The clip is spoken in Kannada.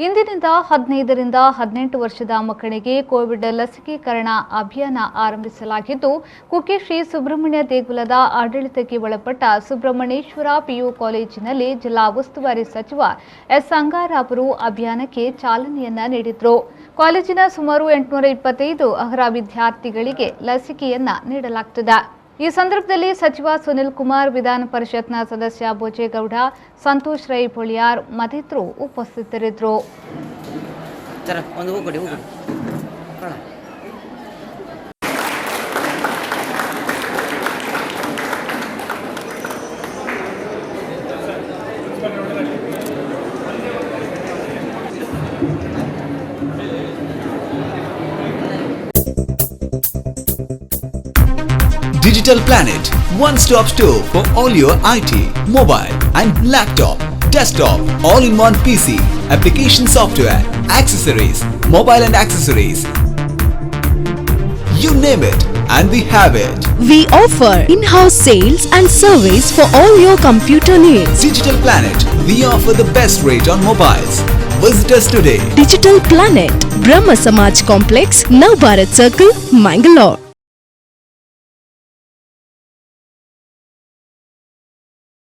ಇಂದಿನಿಂದ 15 ರಿಂದ 18 ವರ್ಷದ ಮಕ್ಕಳಿಗೆ ಕೋವಿಡ್ ಲಸಿಕೀಕರಣ ಅಭಿಯಾನ ಆರಂಭಿಸಲಾಗಿದ್ದು, ಕುಕ್ಕೆ ಶ್ರೀ ಸುಬ್ರಹ್ಮಣ್ಯ ದೇಗುಲದ ಆಡಳಿತಕ್ಕೆ ಒಳಪಟ್ಟ ಸುಬ್ರಹ್ಮಣ್ಯೇಶ್ವರ ಪಿಯು ಕಾಲೇಜಿನಲ್ಲಿ ಜಿಲ್ಲಾ ಉಸ್ತುವಾರಿ ಸಚಿವ ಎಸ್ ಅಂಗಾರವರು ಅಭಿಯಾನಕ್ಕೆ ಚಾಲನೆಯನ್ನ ನೀಡಿದರು. ಕಾಲೇಜಿನ ಸುಮಾರು 825 ಅರ್ಹ ವಿದ್ಯಾರ್ಥಿಗಳಿಗೆ ಲಸಿಕೆಯನ್ನ ನೀಡಲಾಗುತ್ತದೆ. ಈ ಸಂದರ್ಭದಲ್ಲಿ ಸಚಿವ ಸುನಿಲ್ ಕುಮಾರ್, ವಿಧಾನ ಪರಿಷತ್ನ ಸದಸ್ಯ ಭೋಜೇಗೌಡ, ಸಂತೋಷ್ ರೈ ಪೊಳಿಯಾರ್ ಮತ್ತಿತರರು ಉಪಸ್ಥಿತರಿದ್ದರು. Digital Planet, one-stop store for all your IT, mobile and laptop, desktop, all-in-one PC, application software, accessories, mobile and accessories. You name it and we have it. We offer in-house sales and service for all your computer needs. Digital Planet, we offer the best rate on mobiles. Visit us today. Digital Planet, Brahma Samaj Complex, Nav Bharat Circle, Mangalore.